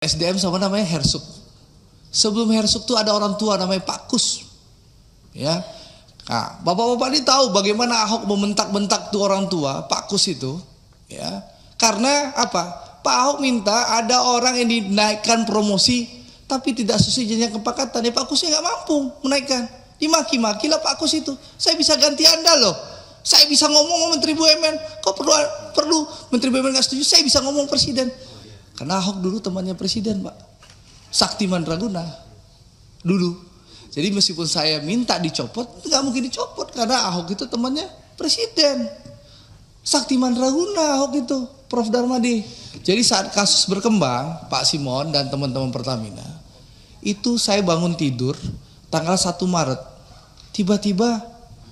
SDM sama namanya Hersuk. Sebelum Hersuk tuh ada orang tua namanya Pak Kus. Ya. Nah, bapak-bapak ini tahu bagaimana Ahok membentak-bentak tuh orang tua, Pak Kus itu, ya. Karena apa? Pak Ahok minta ada orang yang dinaikkan promosi tapi tidak sesuai jenjang kepangkatan. Ya Pak Kusnya nggak mampu menaikkan. Dimaki-maki lah Pak Kus itu. Saya bisa ganti Anda loh. Saya bisa ngomong Menteri BUMN. Kok perlu Menteri BUMN nggak setuju? Saya bisa ngomong Presiden. Karena Ahok dulu temannya Presiden, Pak. Sakti Mandraguna dulu. Jadi meskipun saya minta dicopot, nggak mungkin dicopot karena Ahok itu temannya Presiden. Sakti Mandraguna Ahok itu, Prof Darmadi. Jadi saat kasus berkembang, Pak Simon dan teman-teman Pertamina, itu saya bangun tidur tanggal 1 Maret. Tiba-tiba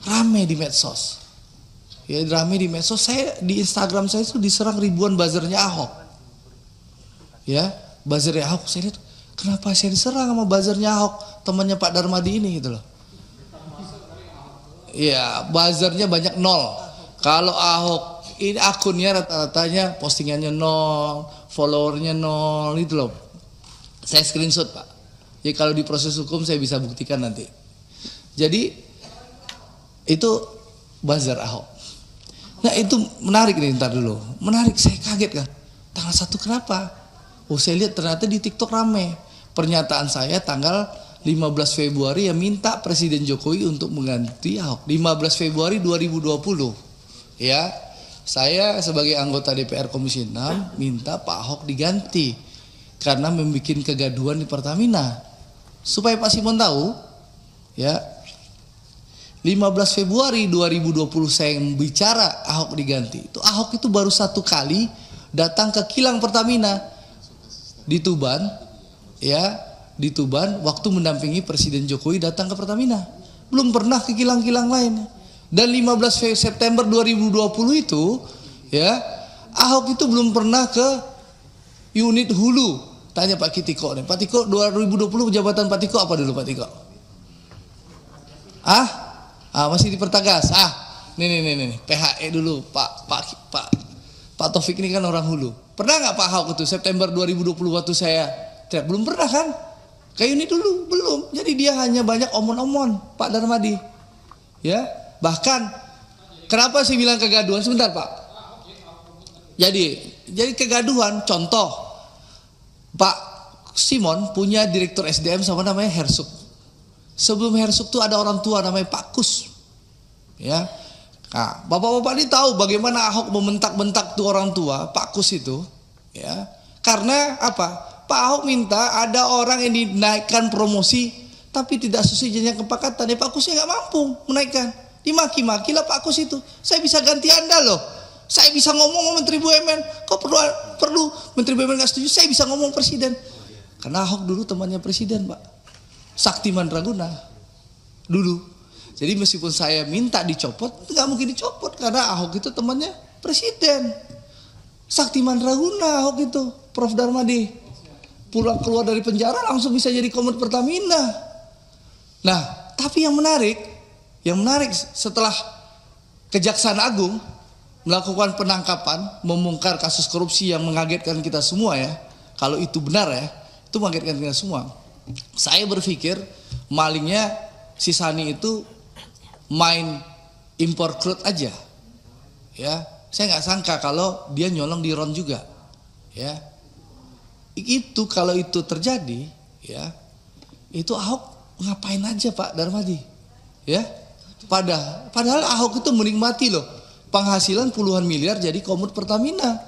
rame di medsos. Ya rame di medsos, saya di Instagram saya itu diserang ribuan buzzernya Ahok. Ya, buzzernya Ahok, saya lihat kenapa saya diserang sama buzzernya Ahok, temannya Pak Darmadi ini gitu loh. Iya, buzzernya banyak 0. Kalau Ahok ini akunnya rata-ratanya postingannya 0, followernya 0 gitu loh. Saya screenshot Pak. Jadi kalau di proses hukum saya bisa buktikan nanti. Jadi itu buzzer Ahok. Nah itu menarik nih, ntar dulu. Menarik, saya kaget kan. Tanggal 1 kenapa? Oh saya lihat ternyata di TikTok rame. Pernyataan saya tanggal 15 Februari yang minta Presiden Jokowi untuk mengganti Ahok. 15 Februari 2020. Ya, saya sebagai anggota DPR Komisi 6 minta Pak Ahok diganti. Karena membuat kegaduhan di Pertamina. Supaya Pak Simon tahu, ya 15 Februari 2020 saya bicara Ahok diganti. Itu Ahok itu baru 1 kali datang ke kilang Pertamina. Di Tuban, ya di Tuban waktu mendampingi Presiden Jokowi datang ke Pertamina, belum pernah ke kilang-kilang lain. Dan 15 September 2020 itu, ya Ahok itu belum pernah ke unit hulu. Tanya Pak Kitiko nih, Pak Tiko 2020 jabatan Pak Tiko apa dulu Pak Tiko? Masih di Pertagas. Nih, PHE dulu Pak Taufik ini kan orang hulu. Pernah nggak Pak Ahok itu September 2020 waktu saya belum pernah kan? Kayak ini dulu belum. Jadi dia hanya banyak omon-omon Pak Darmadi. Ya, bahkan kenapa saya bilang kegaduhan sebentar Pak? Jadi kegaduhan contoh Pak Simon punya direktur SDM sama namanya Hersuk. Sebelum Hersuk tuh ada orang tua namanya Pak Kus. Ya. Nah, bapak-bapak ini tahu bagaimana Ahok membentak-bentak tuh orang tua, Pak Kus itu, ya. Karena apa? Pak Ahok minta ada orang yang dinaikkan promosi tapi tidak sesuai jenjang kepangkatan. Ya Pak Kusnya nggak mampu menaikkan. Dimaki-maki lah Pak Kus itu. Saya bisa ganti Anda loh. Saya bisa ngomong Menteri BUMN. Kok perlu Menteri BUMN nggak setuju? Saya bisa ngomong Presiden. Karena Ahok dulu temannya Presiden, Pak. Sakti Mandraguna dulu. Jadi meskipun saya minta dicopot, nggak mungkin dicopot karena Ahok itu temannya Presiden. Sakti Mandraguna Ahok itu, Prof Darmadi. Pulang keluar dari penjara langsung bisa jadi Komod Pertamina. Nah, tapi yang menarik setelah Kejaksaan Agung melakukan penangkapan, membongkar kasus korupsi yang mengagetkan kita semua ya. Kalau itu benar ya, itu mengagetkan kita semua. Saya berpikir malingnya si Sani itu main impor crude aja, ya. Saya nggak sangka kalau dia nyolong di RON juga, ya. Itu kalau itu terjadi, ya, itu Ahok ngapain aja Pak Darmadi, ya. Padahal Ahok itu menikmati loh penghasilan puluhan miliar jadi Komod Pertamina.